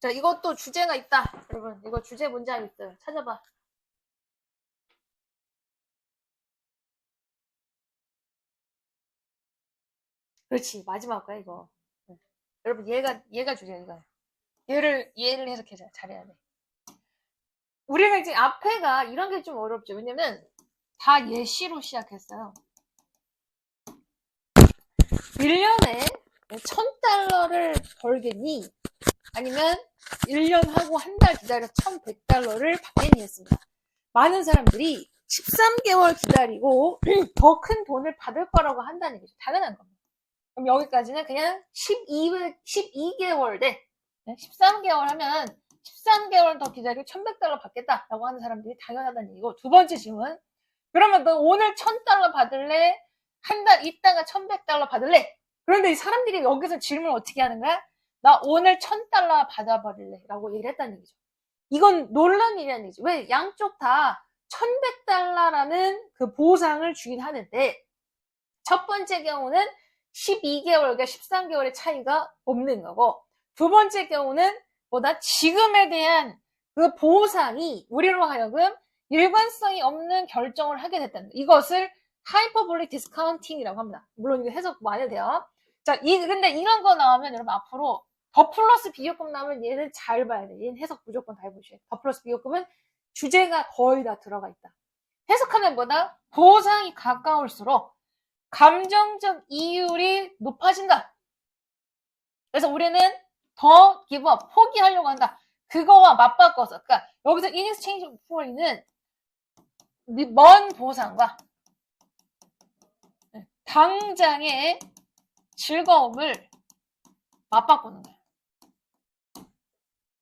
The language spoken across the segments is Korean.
자, 이것도 주제가 있다. 여러분, 이거 주제 문장 있어요. 찾아봐. 그렇지. 마지막 거야, 이거. 네. 여러분, 얘가 주제야, 이거. 얘를 해석해서 잘해야 돼. 우리가 이제 앞에가 이런 게 좀 어렵죠. 왜냐면 다 예시로 시작했어요. 1년에 1,000달러를 벌겠니? 아니면 1년 하고 한 달 기다려 1,100달러를 받겠니 했습니다. 많은 사람들이 13개월 기다리고 더 큰 돈을 받을 거라고 한다는 얘기죠. 당연한 겁니다. 그럼 여기까지는 그냥 12개월 돼. 13개월 하면 13개월 더 기다리고 1,100달러 받겠다라고 하는 사람들이 당연하다는 얘기고, 두 번째 질문. 그러면 너 오늘 1,000달러 받을래? 한 달 있다가 1,100달러 받을래? 그런데 이 사람들이 여기서 질문을 어떻게 하는 거야? 나 오늘 1,000달러 받아버릴래 라고 얘기를 했다는 얘기죠. 이건 논란이라는 얘기죠. 왜? 양쪽 다 1,100달러라는 그 보상을 주긴 하는데, 첫 번째 경우는 12개월과 13개월의 차이가 없는 거고, 두 번째 경우는 보다 지금에 대한 그 보상이 우리로 하여금 일관성이 없는 결정을 하게 됐다는 거예요. 이것을 하이퍼볼릭 디스카운팅이라고 합니다. 물론 이거 해석 많이 돼요. 자, 근데 이런 거 나오면 여러분 앞으로 더 플러스 비교급 나오면 얘는 잘 봐야 돼. 얘는 해석 무조건 다 해보셔야 돼. 더 플러스 비교급은 주제가 거의 다 들어가 있다. 해석하면 보다 보상이 가까울수록 감정적 이율이 높아진다. 그래서 우리는 더 기브업, 포기하려고 한다. 그거와 맞바꿔서. 그러니까 여기서 in exchange for는 먼 보상과 당장의 즐거움을 맞바꾸는 거예요.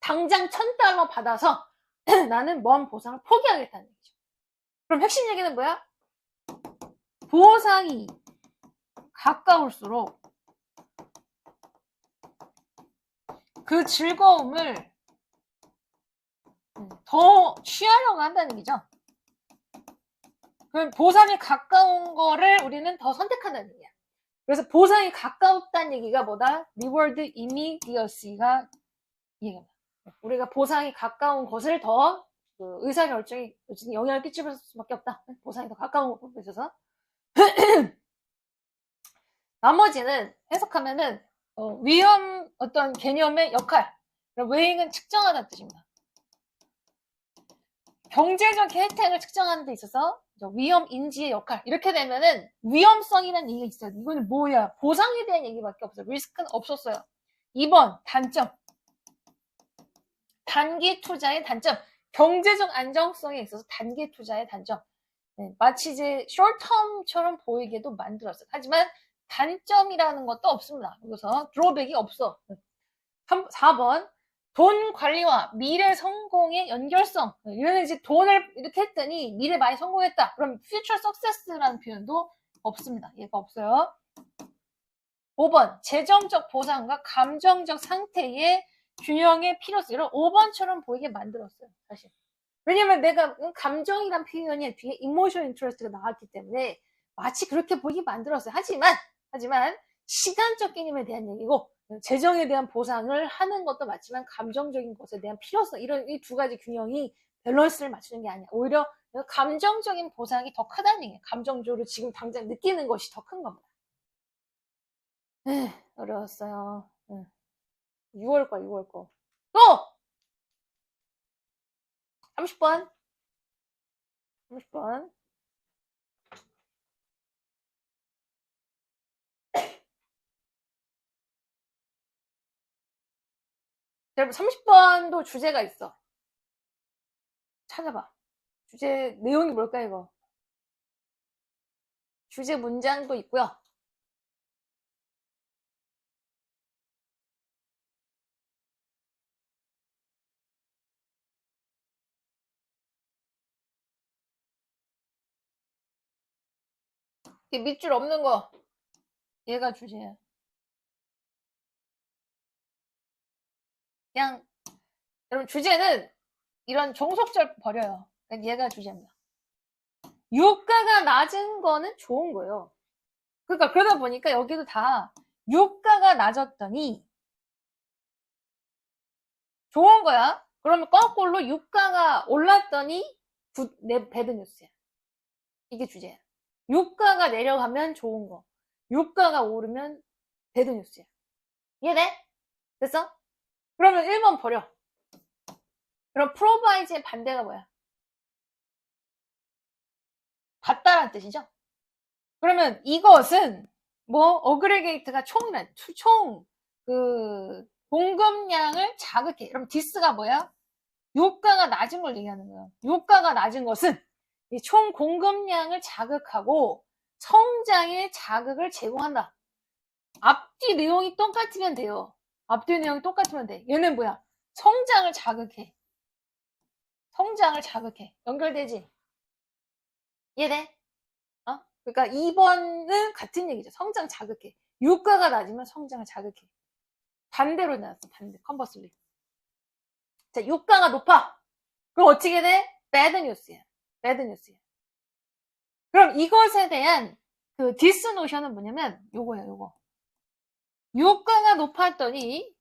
당장 1,000달러 받아서 나는 먼 보상을 포기하겠다는 얘기죠. 그럼 핵심 얘기는 뭐야? 보상이 가까울수록 그 즐거움을 더 취하려고 한다는 얘기죠. 그럼 보상이 가까운 거를 우리는 더 선택한다는 얘기야. 그래서 보상이 가까웠다는 얘기가 뭐다? reward immediacy가 얘기합니다. 우리가 보상이 가까운 것을 더 의사결정에 영향을 끼칠 수밖에 없다. 보상이 더 가까운 것에 있어서. 나머지는 해석하면은 위험 어떤 개념의 역할, 웨잉은 측정하다는 뜻입니다. 경제적 혜택을 측정하는 데 있어서 위험 인지의 역할, 이렇게 되면은 위험성이라는 얘기가 있어요. 이거는 뭐야? 보상에 대한 얘기밖에 없어요. 리스크는 없었어요. 2번 단점, 단기 투자의 단점, 경제적 안정성에 있어서 단기 투자의 단점. 마치 이제 숏텀처럼 보이게도 만들었어요. 하지만 단점이라는 것도 없습니다. 여기서 드로백이 없어. 4번 돈 관리와 미래 성공의 연결성. 이런 이제 돈을 이렇게 했더니 미래 많이 성공했다. 그럼 future success라는 표현도 없습니다. 얘가 없어요. 5번 재정적 보상과 감정적 상태의 균형의 필요성. 이런 5번처럼 보이게 만들었어요. 사실. 왜냐면 내가 감정이란 표현이 뒤에 emotion interest가 나왔기 때문에 마치 그렇게 보이게 만들었어요. 하지만 시간적 개념에 대한 얘기고, 재정에 대한 보상을 하는 것도 맞지만 감정적인 것에 대한 필요성, 이런 이 두 가지 균형이 밸런스를 맞추는 게 아니야. 오히려 감정적인 보상이 더 크다는 얘기예요. 감정적으로 지금 당장 느끼는 것이 더 큰 겁니다. 어려웠어요. 6월 거. 또! 30번. 여러분 30번도 주제가 있어. 찾아봐. 주제 내용이 뭘까 이거? 주제 문장도 있고요. 밑줄 없는 거, 얘가 주제야. 그냥 여러분 주제는 이런 종속절 버려요. 얘가 주제입니다. 유가가 낮은 거는 좋은 거예요. 그러니까 그러다 보니까 여기도 다 유가가 낮았더니 좋은 거야. 그러면 거꾸로 유가가 올랐더니 배드 뉴스야. 이게 주제야. 유가가 내려가면 좋은 거. 유가가 오르면 배드 뉴스야. 이해돼? 됐어? 그러면 1번 버려. 그럼 provide의 반대가 뭐야? 받다라는 뜻이죠? 그러면 이것은 어그리게이트가 공급량을 자극해. 그럼 디스가 뭐야? 유가가 낮은 걸 얘기하는 거예요. 유가가 낮은 것은 이 총 공급량을 자극하고 성장에 자극을 제공한다. 앞뒤 내용이 똑같으면 돼요. 앞뒤 내용이 똑같으면 돼. 얘는 뭐야? 성장을 자극해. 성장을 자극해. 연결되지? 이해돼? 그러니까 2번은 같은 얘기죠. 성장 자극해. 유가가 낮으면 성장을 자극해. 반대로 나왔어. 반대. 컨버슬리. 자, 유가가 높아. 그럼 어떻게 돼? bad news야. bad news야. 그럼 이것에 대한 그 디스 노션은 뭐냐면 요거예요. 요거. 유가가 높았더니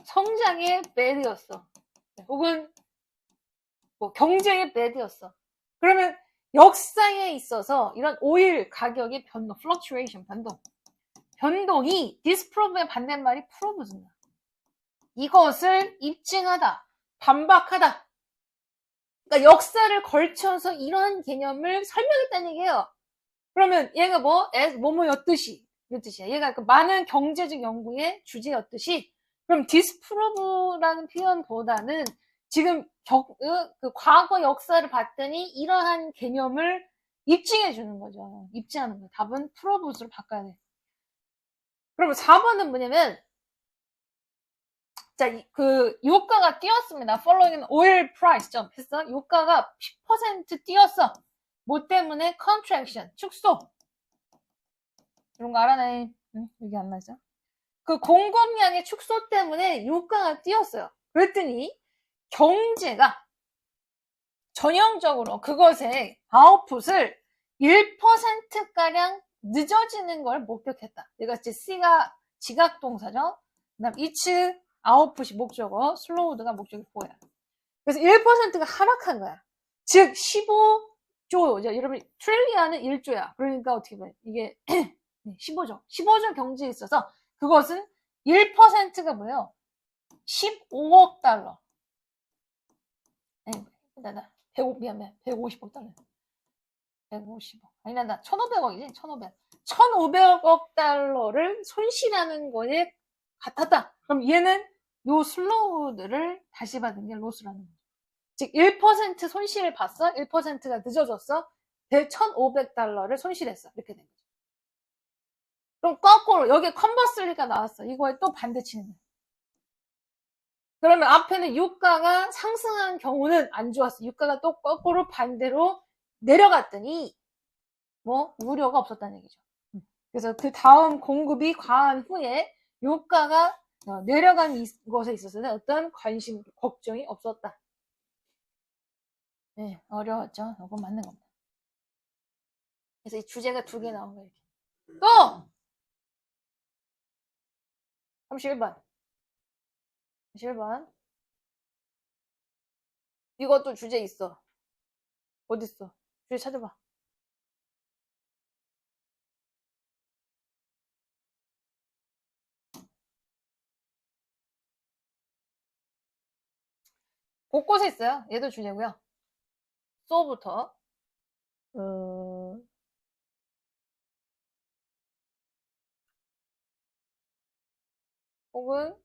성장의 bad였어. 혹은 경제의 bad였어. 그러면 역사에 있어서 이런 오일 가격의 변동, fluctuation, 변동이 disprove의 반대말이 prove입니다. 이것을 입증하다, 반박하다. 그러니까 역사를 걸쳐서 이런 개념을 설명했다는 얘기예요. 그러면 얘가 뭐뭐였듯이 이런 뜻이야. 얘가 그 많은 경제적 연구의 주제였듯이 그럼 disprove라는 표현보다는 지금 그 과거 역사를 봤더니 이러한 개념을 입증해 주는 거죠. 입증하는 거예요. 답은 prove로 바꿔야 돼. 그러면 4번은 뭐냐면 자, 그 유가가 뛰었습니다. following oil price 점 했어. 유가가 10% 뛰었어. 뭐 때문에? contraction, 축소. 이런 거 알아내. 응? 여기 안 맞아? 그 공급량의 축소 때문에 유가가 뛰었어요. 그랬더니 경제가 전형적으로 그것의 아웃풋을 1%가량 늦어지는 걸 목격했다. 내가 C가 지각동사죠. 그 다음 이츠 아웃풋이 목적어, 슬로우드가 목적이 보여요. 그래서 1%가 하락한 거야. 즉 15조, 여러분 트릴리언은 1조야. 그러니까 어떻게 보면 이게 15조 경제에 있어서 그것은 1%가 뭐예요? 15억 달러. 미안, 150억 달러. 150억. 아니, 나 1,500억이지, 1,500억. 1,500억 달러를 손실하는 거에 같았다. 그럼 얘는 요 슬로우들을 다시 받은 게 로스라는 거죠. 즉, 1% 손실을 봤어? 1%가 늦어졌어? 1,500달러를 손실했어. 이렇게 된 거죠. 그럼 거꾸로, 여기에 컨버슬리가 나왔어. 이거에 또 반대치는 거야. 그러면 앞에는 유가가 상승한 경우는 안 좋았어. 유가가 또 거꾸로 반대로 내려갔더니 우려가 없었다는 얘기죠. 그래서 그 다음 공급이 과한 후에 유가가 내려간 것에 있어서는 어떤 관심, 걱정이 없었다. 네, 어려웠죠. 이거 맞는 겁니다. 그래서 이 주제가 2개 나온 거예요. 또! 31번. 31번. 이것도 주제 있어. 어딨어? 주제 찾아봐. 곳곳에 있어요. 얘도 주제고요. 소부터 혹은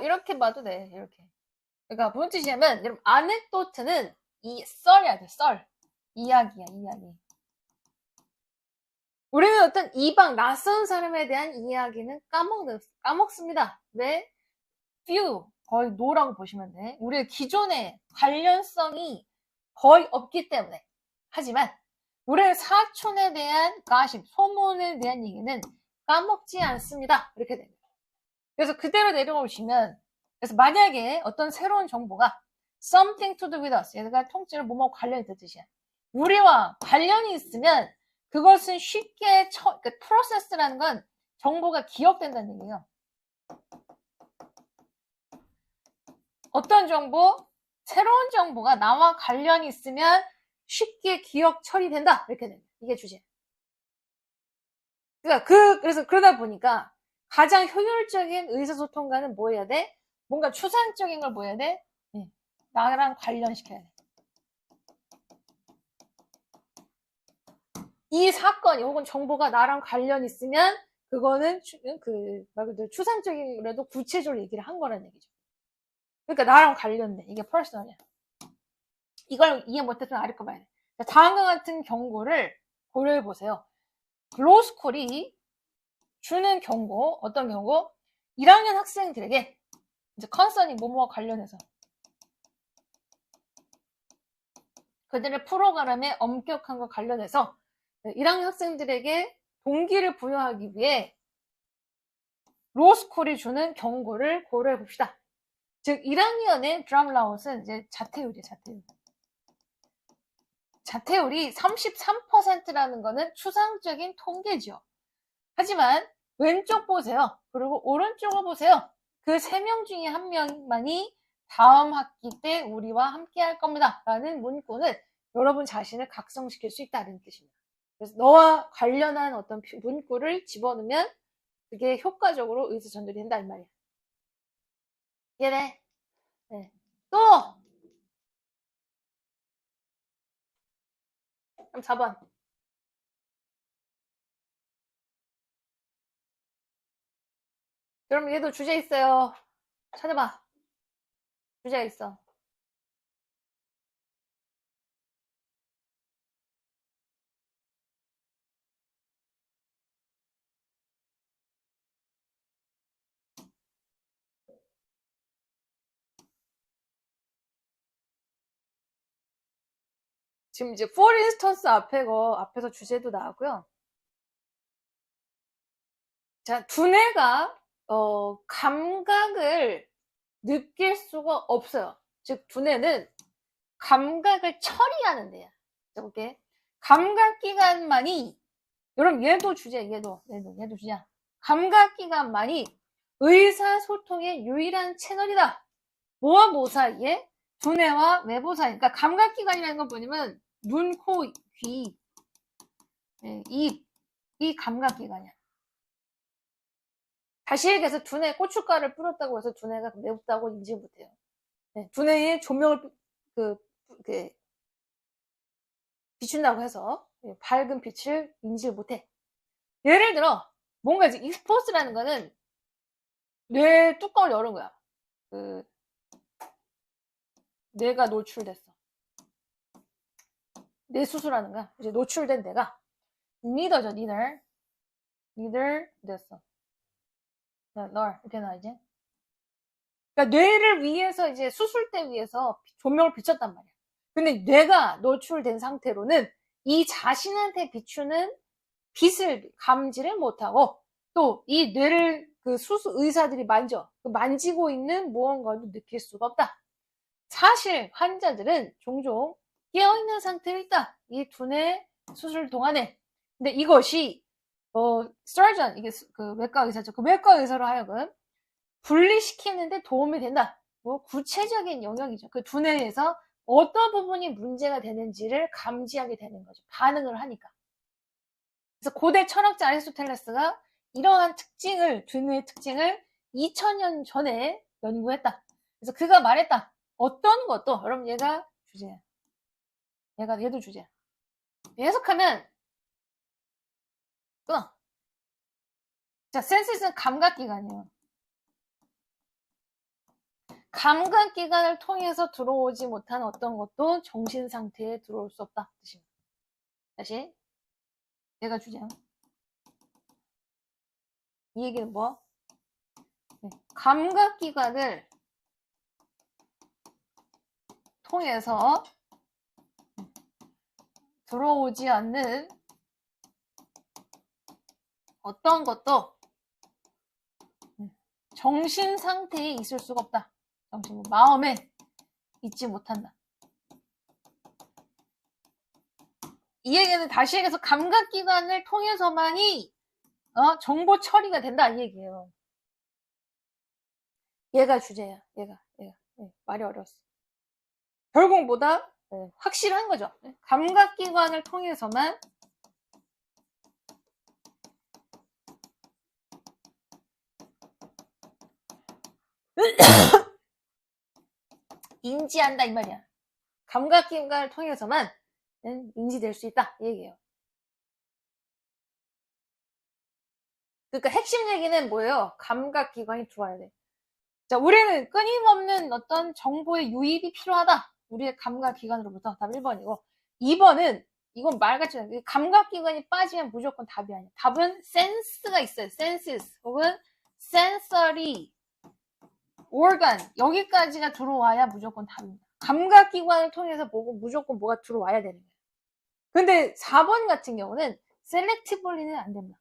이렇게 봐도 돼. 이렇게. 그러니까 무슨 뜻이냐면 여러분 아넥도트는 이 썰이야 돼. 썰. 이야기야. 이야기. 우리는 어떤 이방 낯선 사람에 대한 이야기는 까먹습니다. 왜? few 거의 no라고 보시면 돼. 우리의 기존의 관련성이 거의 없기 때문에. 하지만 우리의 사촌에 대한 가십, 소문에 대한 얘기는 까먹지 않습니다. 이렇게 됩니다. 그래서 그대로 내려오시면 그래서 만약에 어떤 새로운 정보가 something to do with us 얘가 통째로 뭐뭐 관련이 있는 뜻이야. 우리와 관련이 있으면 그것은 쉽게 그러니까 프로세스라는 건 정보가 기억된다는 얘기예요. 어떤 정보? 새로운 정보가 나와 관련이 있으면 쉽게 기억 처리된다. 이렇게 됩니다. 이게 주제. 그러니까 그래서 그러다 보니까 가장 효율적인 의사소통가는 뭐 해야 돼? 뭔가 추상적인 걸 뭐 해야 돼? 네. 나랑 관련시켜야 돼. 이 사건이 혹은 정보가 나랑 관련 있으면 그거는 말 그대로 추상적이라도 구체적으로 얘기를 한 거라는 얘기죠. 그러니까 나랑 관련돼. 이게 퍼스널이야. 이걸 이해 못했으면 아래 거 봐야 돼. 다음과 같은 경고를 고려해 보세요. 로스쿨이 주는 경고, 어떤 경고? 1학년 학생들에게 이제 컨선이 뭐뭐와 관련해서 그들의 프로그램의 엄격함과 관련해서 1학년 학생들에게 동기를 부여하기 위해 로스쿨이 주는 경고를 고려해 봅시다. 즉 1학년의 드럼라웃은 이제 자퇴율이에요. 자퇴율이 33%라는 거는 추상적인 통계죠. 하지만 왼쪽 보세요. 그리고 오른쪽을 보세요. 그 3명 중에 1명만이 다음 학기 때 우리와 함께 할 겁니다. 라는 문구는 여러분 자신을 각성시킬 수 있다는 뜻입니다. 그래서 너와 관련한 어떤 문구를 집어넣으면 그게 효과적으로 의사 전달이 된다 이 말이야. 이해돼? 네. 또! 그럼 4번. 그럼 얘도 주제 있어요. 찾아봐. 주제가 있어. 지금 이제 for instance 앞에서 주제도 나왔고요. 자, 두뇌가 감각을 느낄 수가 없어요. 즉 두뇌는 감각을 처리하는 데야. 자, 볼게. 감각기관만이 여러분 얘도 주제 얘도 주제야. 감각기관만이 의사소통의 유일한 채널이다. 뭐와 뭐 사이에? 두뇌와 외부 사이. 그러니까 감각기관이라는 건 뭐냐면 눈, 코, 귀, 입, 이 감각기관이야. 다시 얘기해서 두뇌에 고춧가루를 뿌렸다고 해서 두뇌가 매웠다고 인지 못해요. 두뇌에 조명을 비춘다고 해서 밝은 빛을 인지 못해. 예를 들어 뭔가 이제 익스포스라는 거는 뇌 뚜껑을 열은 거야. 뇌가 노출됐어. 뇌 수술하는 거야. 이제 노출된 뇌가 니더죠, 니들 됐어. 널 이렇게 나 이제. 그러니까 뇌를 위해서 이제 수술대 위해서 조명을 비췄단 말이야. 근데 뇌가 노출된 상태로는 이 자신한테 비추는 빛을 감지를 못하고 또 이 뇌를 그 수술 의사들이 만지고 있는 무언가도 느낄 수가 없다. 사실 환자들은 종종 깨어있는 상태에 있다. 이 두뇌 수술 동안에. 근데 이것이 surgeon 이게 그 외과 의사죠. 그 외과 의사로 하여금 분리시키는데 도움이 된다. 뭐 구체적인 영역이죠. 그 두뇌에서 어떤 부분이 문제가 되는지를 감지하게 되는 거죠. 반응을 하니까. 그래서 고대 철학자 아리스토텔레스가 이러한 두뇌의 특징을 2000년 전에 연구했다. 그래서 그가 말했다. 어떤 것도 여러분 얘가 주제야. 얘도 주제야. 해석하면 끊어. 자, 센스는 감각기관이에요. 감각기관을 통해서 들어오지 못한 어떤 것도 정신상태에 들어올 수 없다. 뜻입니다. 다시 얘가 주제야. 이 얘기는 뭐? 감각기관을 통해서 들어오지 않는 어떤 것도 정신 상태에 있을 수가 없다. 마음에 있지 못한다. 이 얘기는 다시 얘기해서 감각기관을 통해서만이 정보 처리가 된다 이 얘기예요. 얘가 주제야. 얘가. 말이 어려웠어. 결국 뭐다? 확실한 거죠. 감각기관을 통해서만 인지한다 이 말이야. 감각기관을 통해서만 인지될 수 있다 이 얘기예요. 그러니까 핵심 얘기는 뭐예요? 감각기관이 들어와야 돼. 자, 우리는 끊임없는 어떤 정보의 유입이 필요하다. 우리의 감각기관으로부터. 답 1번이고 2번은 이건 말 같지 않아요. 감각기관이 빠지면 무조건 답이 아니야. 답은 센스가 있어요. senses 혹은 sensory organ 여기까지가 들어와야 무조건 답입니다. 감각기관을 통해서 보고 무조건 뭐가 들어와야 되는 거예요. 근데 4번 같은 경우는 selectively는 안 됩니다.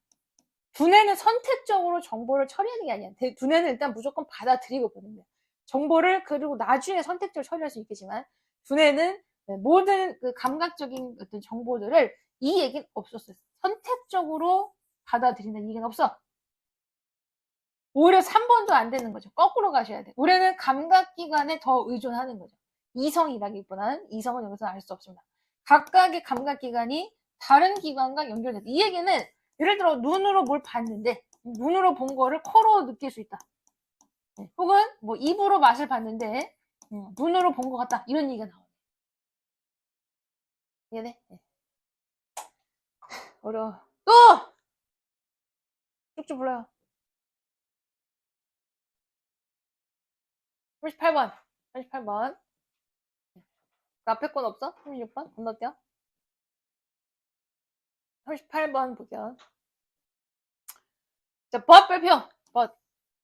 두뇌는 선택적으로 정보를 처리하는 게 아니야. 두뇌는 일단 무조건 받아들이고 보는 거야. 정보를 그리고 나중에 선택적으로 처리할 수 있겠지만 두뇌는 모든 그 감각적인 어떤 정보들을 이 얘기는 없었어요. 선택적으로 받아들이는 얘기는 없어. 오히려 3번도 안 되는 거죠. 거꾸로 가셔야 돼. 우리는 감각기관에 더 의존하는 거죠. 이성이라기보다는 이성은 여기서 알 수 없습니다. 각각의 감각기관이 다른 기관과 연결돼서 이 얘기는 예를 들어 눈으로 뭘 봤는데 눈으로 본 거를 코로 느낄 수 있다. 혹은 뭐 입으로 맛을 봤는데 눈으로 본 것 같다. 이런 얘기가 나와요. 이해돼? 어려워. 또! 쭉쭉 불러요. 38번. 38번. 앞에 건 없어? 36번? 건너뛰어. 38번 볼게요. 자, but 발표. but.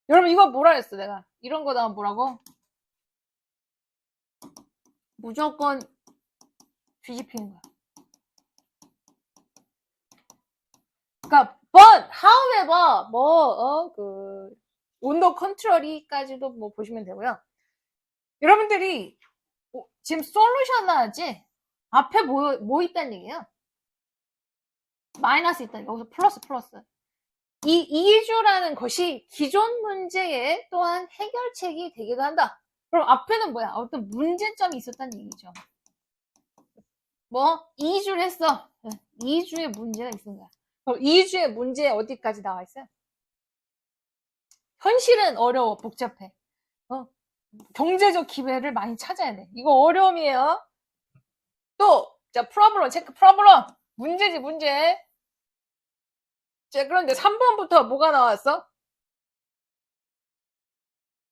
여러분 이거 뭐라 했어 내가. 이런 거 나오면 뭐라고? 무조건 뒤집히는 거야. 그러니까 but, however, 온도 컨트롤이까지도 뭐 보시면 되고요. 여러분들이 지금 솔루션 나왔지? 앞에 뭐 있다는 얘기예요? 마이너스 있다는 얘기. 여기서 플러스. 이 이주라는 것이 기존 문제에 또한 해결책이 되기도 한다. 그럼 앞에는 뭐야? 어떤 문제점이 있었다는 얘기죠. 뭐 2주를 했어. 2주의 문제가 있는 거야. 그럼 2주의 문제 어디까지 나와 있어요? 현실은 어려워, 복잡해. 경제적 기회를 많이 찾아야 돼. 이거 어려움이에요. 또, 자, 프로블럼, 체크 프로블럼. 문제지, 문제. 자, 그런데 3번부터 뭐가 나왔어?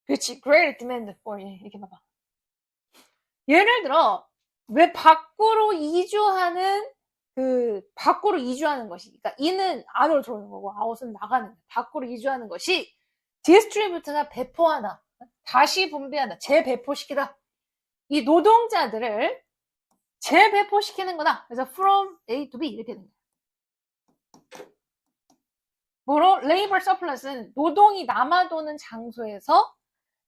그렇지, great demand for, 이렇게 봐봐. 예를 들어, 왜 밖으로 이주하는 것이, 그러니까 in은 안으로 들어오는 거고, out은 나가는 거야. 밖으로 이주하는 것이 디스트리뷰트가 배포하다. 다시 분배한다. 재배포시키다. 이 노동자들을 재배포시키는 거다. 그래서 from A to B 이렇게 되는 거야. 뭐로? labor surplus는 노동이 남아도는 장소에서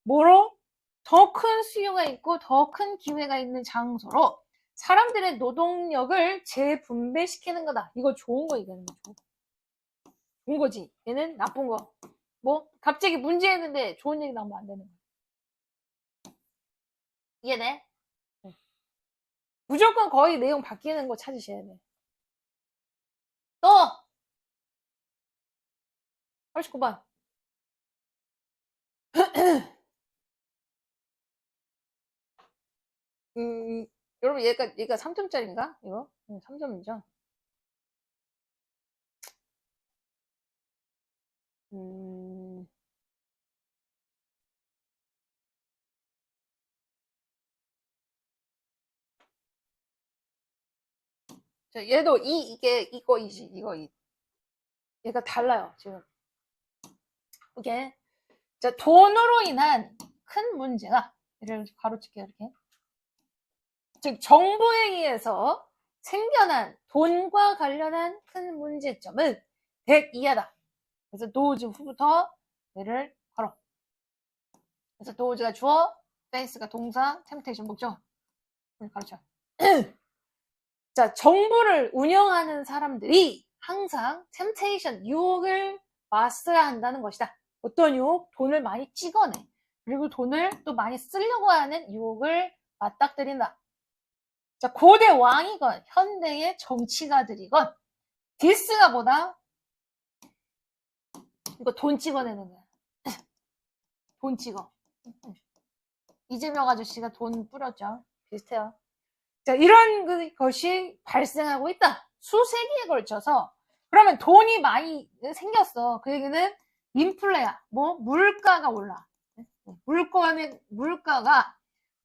뭐로? 더 큰 수요가 있고 더 큰 기회가 있는 장소로 사람들의 노동력을 재분배시키는 거다. 이거 좋은 거 얘기하는 거죠. 좋은 거지. 얘는 나쁜 거. 뭐 갑자기 문제 있는데 좋은 얘기 나오면 안 되는 거야. 이해돼? 무조건 거의 내용 바뀌는 거 찾으셔야 돼. 또 39번. 여러분 얘가 3점짜리인가? 이거? 3점이죠. 자, 얘도 이거이지, 얘가 달라요, 지금. 이게. 자, 돈으로 인한 큰 문제가, 얘를 가로칠게요, 이렇게. 즉, 정부에 의해서 생겨난 돈과 관련한 큰 문제점은 100 이하다. 그래서 도우즈 후부터 얘를 걸어. 그래서 도우즈가 주어, 페이스가 동사, 템테이션 목적. 가르쳐. 자, 정부를 운영하는 사람들이 항상 템테이션, 유혹을 마스터해야 한다는 것이다. 어떤 유혹? 돈을 많이 찍어내. 그리고 돈을 또 많이 쓰려고 하는 유혹을 맞닥뜨린다. 자, 고대 왕이건 현대의 정치가들이건 디스가 뭐다? 이거 돈 찍어내는 거야. 돈 찍어. 이재명 아저씨가 돈 뿌렸죠. 비슷해요. 자, 이런 것이 발생하고 있다. 수세기에 걸쳐서. 그러면 돈이 많이 생겼어. 그 얘기는 인플레야. 뭐? 물가가 올라. 물가가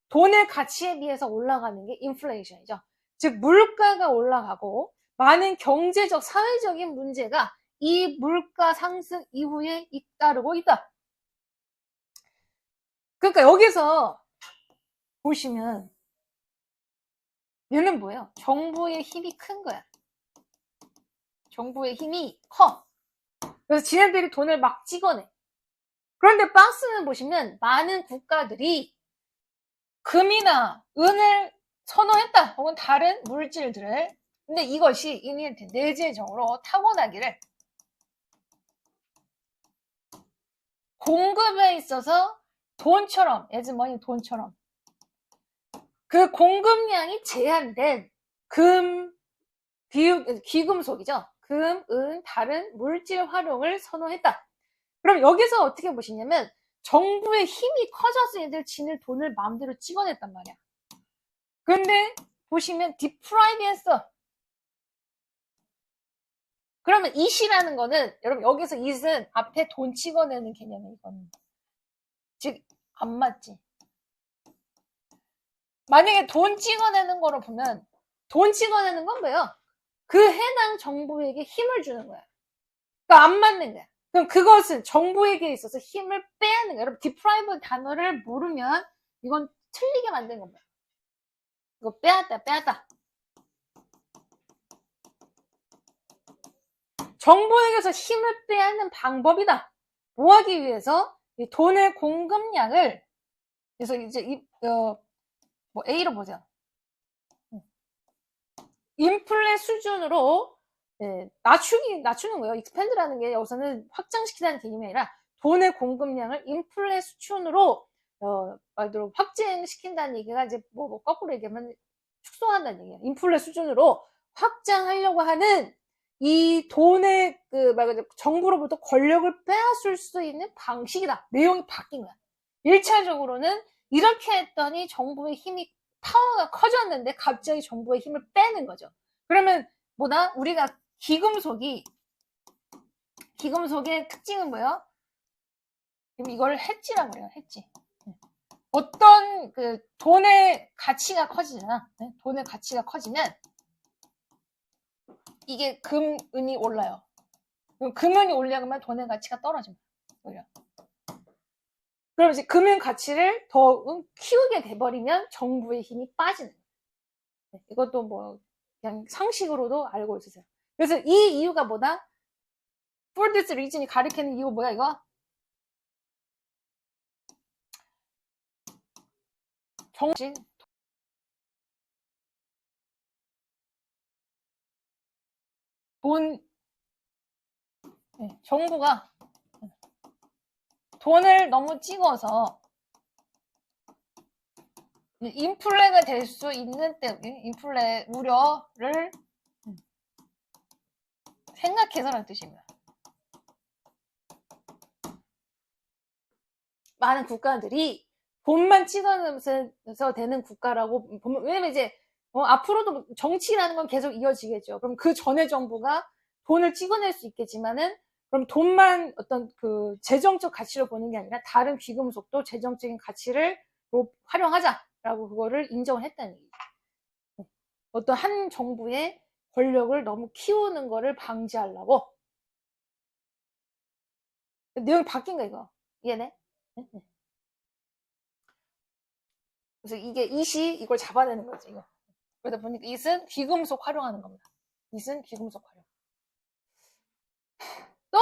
돈의 가치에 비해서 올라가는 게 인플레이션이죠. 즉, 물가가 올라가고 많은 경제적, 사회적인 문제가 이 물가 상승 이후에 잇따르고 있다. 그러니까 여기서 보시면 얘는 뭐예요? 정부의 힘이 큰 거야. 정부의 힘이 커. 그래서 지네들이 돈을 막 찍어내. 그런데 박스는 보시면 많은 국가들이 금이나 은을 선호했다. 혹은 다른 물질들을. 근데 이것이 이니한테 내재적으로 타고나기를 공급에 있어서 돈처럼, as money 돈처럼 그 공급량이 제한된 귀금속이죠. 금, 은, 다른 물질 활용을 선호했다. 그럼 여기서 어떻게 보시냐면 정부의 힘이 커져서 얘들 지네 돈을 마음대로 찍어냈단 말이야. 그런데 보시면 디프라이브 했어. 그러면 it이라는 거는 여러분 여기서 it은 앞에 돈 찍어내는 개념이에요. 이거는. 즉 안 맞지. 만약에 돈 찍어내는 거로 보면 돈 찍어내는 건 뭐예요? 그 해당 정부에게 힘을 주는 거야. 그러니까 안 맞는 거야. 그럼 그것은 정부에게 있어서 힘을 빼앗는 거야. 여러분 deprive 단어를 모르면 이건 틀리게 만든 겁니다. 이거 빼앗다. 정부에게서 힘을 빼앗는 방법이다. 뭐 하기 위해서? 이 돈의 공급량을 그래서 이제 뭐 A로 보자. 인플레 수준으로 낮추는 거예요. expand라는 게 여기서는 확장시키다는 개념이 아니라 돈의 공급량을 인플레 수준으로 말대로 확장시킨다는 얘기가 이제 뭐 거꾸로 얘기하면 축소한다는 얘기예요. 인플레 수준으로 확장하려고 하는 이 돈의 말 그대로 정부로부터 권력을 빼앗을 수 있는 방식이다. 내용이 바뀐 거야. 1차적으로는 이렇게 했더니 정부의 힘이 파워가 커졌는데 갑자기 정부의 힘을 빼는 거죠. 그러면 뭐다? 우리가 귀금속의 특징은 뭐예요? 그럼 이걸 해지라고 그래요. 해지. 어떤 돈의 가치가 커지잖아. 돈의 가치가 커지면 이게 금, 은이 올라요. 금은이 올라가면 돈의 가치가 떨어집니다. 그럼 이제 금융 가치를 더 키우게 돼버리면 정부의 힘이 빠지는 거예요. 이것도 뭐 그냥 상식으로도 알고 있으세요. 그래서 이 이유가 뭐다? For this reason이 가리키는 이유 뭐야 이거? 정부가 돈을 너무 찍어서 인플레가 될 수 있는 때문에 인플레 우려를 생각해서라는 뜻입니다. 많은 국가들이 돈만 찍어내면서 되는 국가라고 보면 왜냐면 이제 앞으로도 정치라는 건 계속 이어지겠죠. 그럼 그 전에 정부가 돈을 찍어낼 수 있겠지만은 그럼 돈만 어떤 재정적 가치로 보는 게 아니라 다른 귀금속도 재정적인 가치를 활용하자라고 그거를 인정을 했다는 얘기죠. 어떤 한 정부의 권력을 너무 키우는 거를 방지하려고. 내용이 바뀐 거 이거. 이해네? 그래서 이게 it이 이걸 잡아내는 거지 이거. 그러다 보니까 it은 귀금속 활용하는 겁니다. it은 귀금속 활용. 또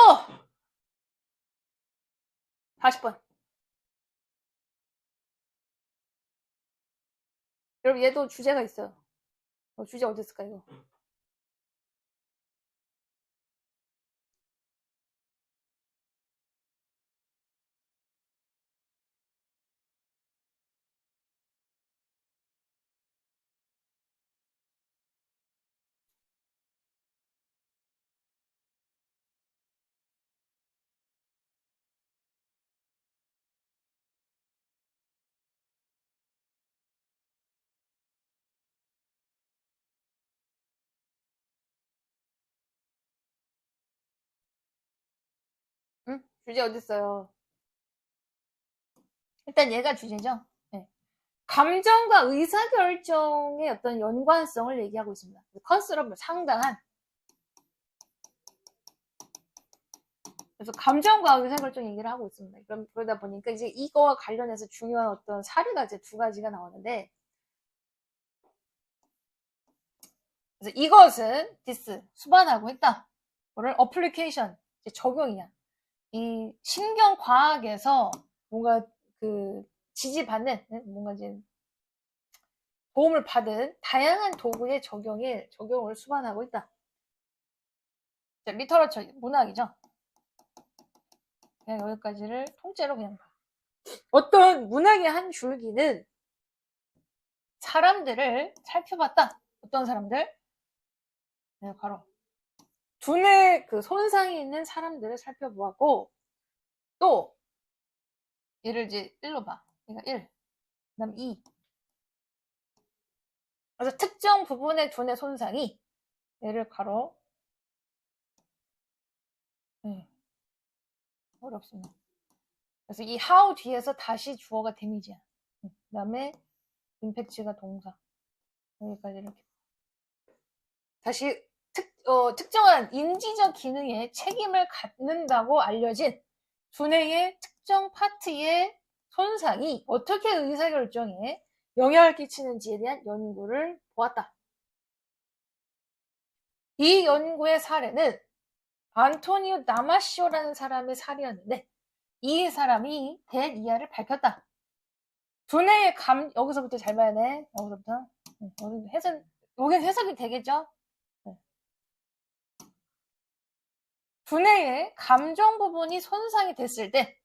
40번. 여러분 얘도 주제가 있어요. 주제 어디 있을까, 이거? 응? 주제 어디 있어요? 일단 얘가 주제죠. 네. 감정과 의사결정의 어떤 연관성을 얘기하고 있습니다. 컨스럽을 상당한. 그래서 감정과 의사결정 얘기를 하고 있습니다. 그러다 보니까 이제 이거와 관련해서 중요한 어떤 사례가 이제 두 가지가 나오는데, 그래서 이것은 this 수반하고 있다. 뭐를 어플리케이션 적용이야. 이 신경과학에서 뭔가 그 지지받는 뭔가 이제 도움을 받은 다양한 도구의 적용을 수반하고 있다. 자, 리터러처 문학이죠. 그냥 여기까지를 통째로 그냥 봐. 어떤 문학의 한 줄기는 사람들을 살펴봤다. 어떤 사람들? 네, 바로 두뇌 그 손상이 있는 사람들을 살펴보았고, 또 얘를 이제 1로 봐. 그러니까 1, 그다음 2. 그래서 특정 부분의 두뇌 손상이 얘를 가로 어렵습니다. 그래서 이 how 뒤에서 다시 주어가 데미지야. 그 다음에 임팩트가 동사. 여기까지 이렇게. 다시 특정한 인지적 기능에 책임을 갖는다고 알려진 두뇌의 특정 파트의 손상이 어떻게 의사결정에 영향을 끼치는지에 대한 연구를 보았다. 이 연구의 사례는 안토니오 다마시오라는 사람의 사례였는데, 이 사람이 된 이하를 밝혔다. 두뇌의 여기서부터 잘 봐야 돼. 여기서부터. 여기 해석이 되겠죠? 두뇌의 감정 부분이 손상이 됐을 때,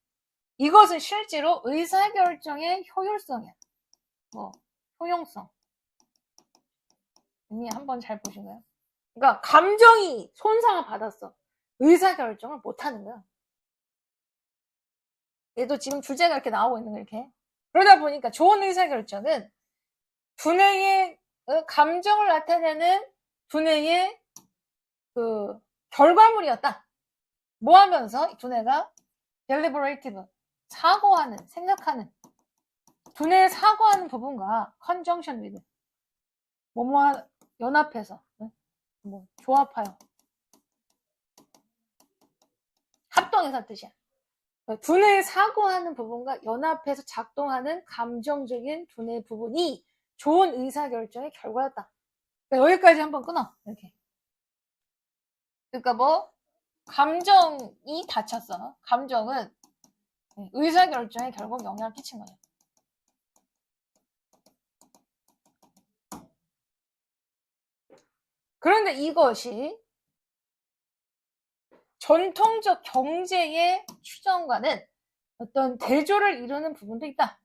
이것은 실제로 의사결정의 효율성이야. 효용성. 언니 한번 잘 보신가요? 그러니까 감정이 손상을 받았어. 의사결정을 못하는 거야. 얘도 지금 주제가 이렇게 나오고 있는 거 이렇게. 그러다 보니까 좋은 의사결정은 두뇌의 감정을 나타내는 두뇌의 그 결과물이었다. 뭐 하면서 두뇌가 deliberative, 사고하는, 생각하는, 두뇌의 사고하는 부분과 conjunction with, 뭐뭐 연합해서, 조합하여, 합동해서 뜻이야. 두뇌의 사고하는 부분과 연합해서 작동하는 감정적인 두뇌 부분이 좋은 의사결정의 결과였다. 그러니까 여기까지 한번 끊어. 이렇게. 그러니까 감정이 다쳤어. 감정은 의사결정에 결국 영향을 끼친 거죠. 그런데 이것이 전통적 경제의 추정과는 어떤 대조를 이루는 부분도 있다.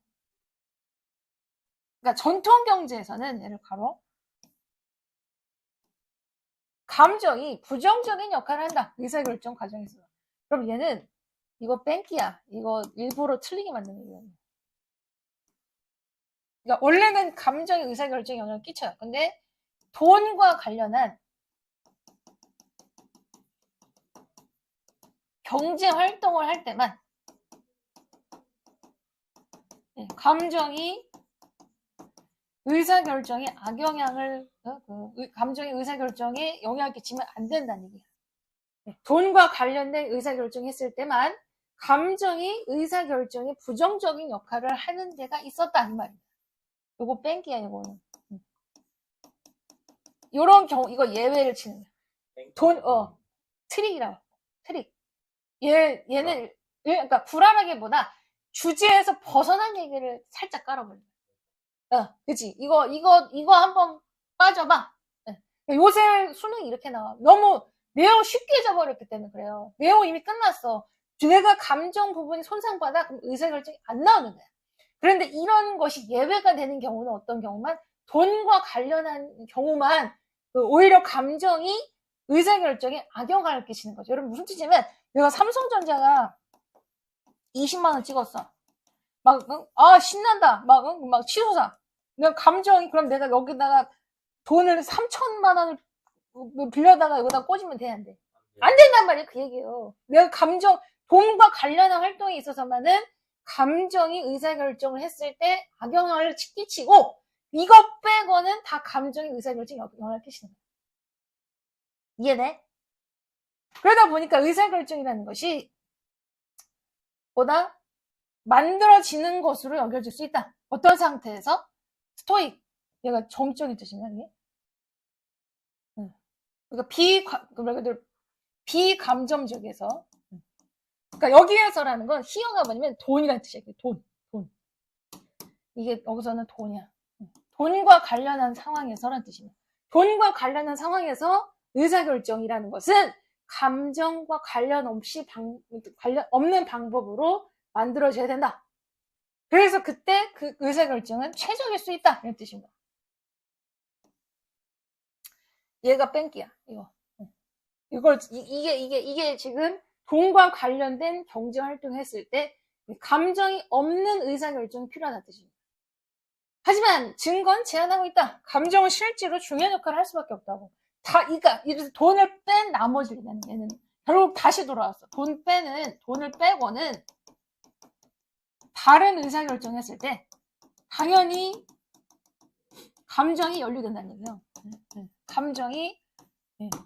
그러니까 전통 경제에서는 얘를 가로 감정이 부정적인 역할을 한다. 의사결정 과정에서. 그럼 얘는 이거 뺑기야. 이거 일부러 틀리게 만드는 거예요. 그러니까 원래는 감정이 의사결정에 영향을 끼쳐요. 근데 돈과 관련한 경제 활동을 할 때만 감정이 의사결정에 악영향을 감정의 의사결정에 영향을 끼치면 안 된다는 얘기야. 돈과 관련된 의사결정 했을 때만 감정이 의사결정에 부정적인 역할을 하는 데가 있었다 이 말이야. 요거 뺑기야 이거는. 요런 경우 이거 예외를 치는 거야. 트릭이라고. 트릭. 얘는 그러니까 불안하게보다 주제에서 벗어난 얘기를 살짝 깔아버려. 그치? 이거 한번 빠져봐. 요새 수능이 이렇게 나와. 너무 내용 쉽게 잊어버렸기 때문에 그래요. 내용 이미 끝났어. 내가 감정 부분이 손상받아? 그럼 의사결정이 안 나오는 거야. 그런데 이런 것이 예외가 되는 경우는 어떤 경우만? 돈과 관련한 경우만 오히려 감정이 의사결정에 악영향을 끼치는 거죠. 여러분 무슨 뜻이냐면 내가 삼성전자가 20만 원 찍었어. 신난다. 막 치솟아. 내가 감정이, 그럼 내가 여기다가 돈을 3천만 원을 빌려다가 여기다 꽂으면 돼, 안 돼? 안 된단 말이에요, 그 얘기예요. 내가 돈과 관련한 활동에 있어서만은 감정이 의사결정을 했을 때 악영향을 끼치고, 이것 빼고는 다 감정이 의사결정에 영향을 끼치는 거예요. 이해돼? 그러다 보니까 의사결정이라는 것이 보다 만들어지는 것으로 여겨질 수 있다. 어떤 상태에서? 스토익. 얘가 정적인 뜻이냐, 이게? 그러니까 비감정적에서. 그러니까 여기에서라는 건 히어가 뭐냐면 돈이라는 뜻이야. 돈. 이게 여기서는 돈이야. 돈과 관련한 상황에서라는 뜻입니다. 돈과 관련한 상황에서 의사결정이라는 것은 감정과 관련 없는 방법으로 만들어져야 된다. 그래서 그때 그 의사결정은 최적일 수 있다. 이런 뜻입니다. 얘가 뺑기야, 이거. 이게 지금 돈과 관련된 경제활동을 했을 때 감정이 없는 의사결정이 필요하다는 뜻입니다. 하지만 증거는 제한하고 있다. 감정은 실제로 중요한 역할을 할 수밖에 없다고. 이래서 돈을 뺀 나머지는 얘는 결국 다시 돌아왔어. 돈을 빼고는 다른 의사결정을 했을 때 당연히 감정이 연루된다는 얘기예요. 감정이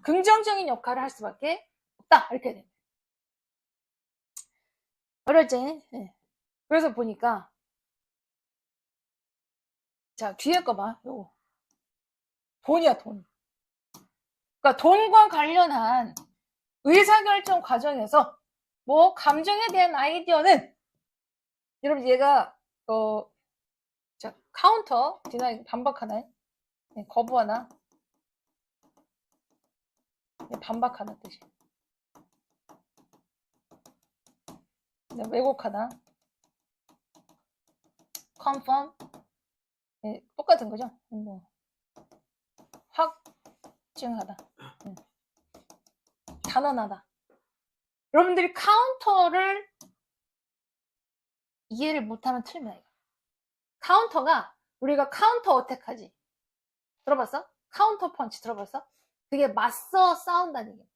긍정적인 역할을 할 수밖에 없다. 이렇게 됩니다. 어렵지? 그래서 보니까 자, 뒤에 거 봐. 요거. 돈이야, 돈. 그러니까 돈과 관련한 의사결정 과정에서 감정에 대한 아이디어는 여러분 얘가 자, 카운터 디나이 반박하나? 거부하나? 반박하나 뜻이. 왜곡하다. confirm. 똑같은 거죠. 확증하다. 단언하다. 여러분들이 카운터를 이해를 못하면 틀립니다. 카운터가 우리가 카운터 어택하지. 들어봤어? 카운터 펀치 들어봤어? 그게 맞서 싸운다는 얘기야.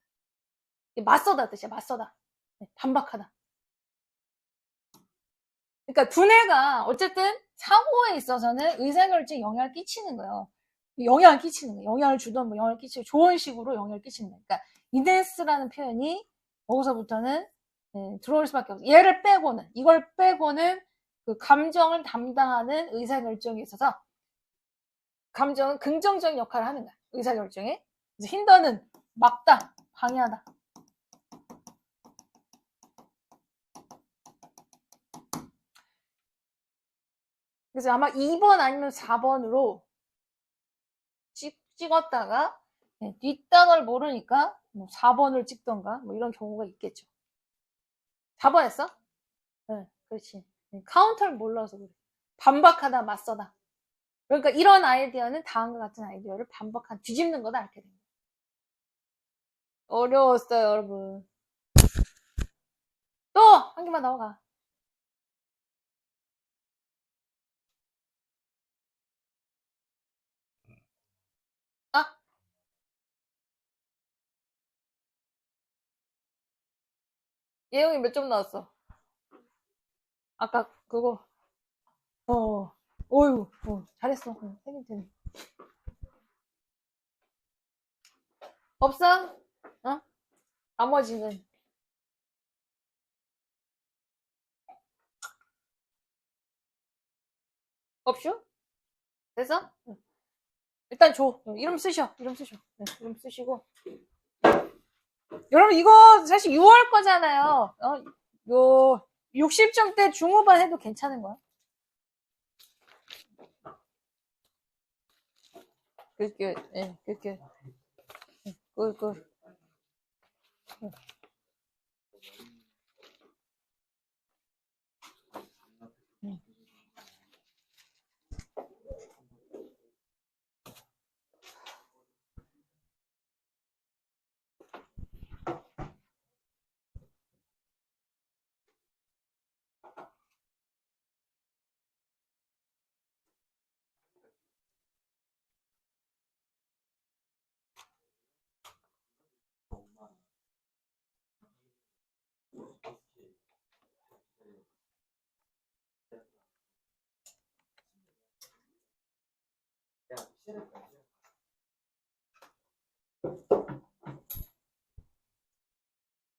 맞서다 뜻이야. 맞서다. 반박하다. 그러니까 두뇌가 어쨌든 사고에 있어서는 의사결정에 영향을 끼치는 거예요. 영향을 주던 영향을 끼치고 좋은 식으로 영향을 끼치는 거예요. 그러니까 이데스라는 표현이 여기서부터는 들어올 수밖에 없어요. 이걸 빼고는 그 감정을 담당하는 의사결정에 있어서 감정은 긍정적인 역할을 하는 거야. 의사결정에. 그래서 힌더는 막다, 방해하다. 그래서 아마 2번 아니면 4번으로 찍었다가 뒷단을 모르니까 4번을 찍던가 이런 경우가 있겠죠. 4번 했어? 네, 그렇지. 카운터를 몰라서 그래. 반박하다, 맞서다. 그러니까 이런 아이디어는 다음과 같은 아이디어를 뒤집는 거다 이렇게 됩니다. 어려웠어요, 여러분. 또 한 개만 넘어가. 예영이 몇 점 나왔어? 아까 그거. 어휴, 잘했어. 생긴테는. 없어? 나머지는. 없슈? 됐어? 일단 줘. 이름 쓰셔. 이름 쓰시고. 여러분, 이거 사실 6월 거잖아요. 요 60점대 중후반 해도 괜찮은 거야. 그렇게, 예, 그렇게. 꿀꿀.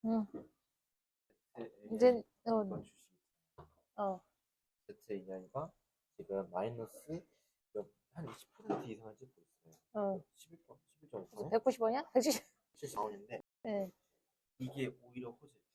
응. 이제, 어, Z 인연이가 지금 마이너스 한 20% 이상을 찍고 있어요. 11.5%? 190원이야? 170. 74원인데 네. 이게 오히려 호재.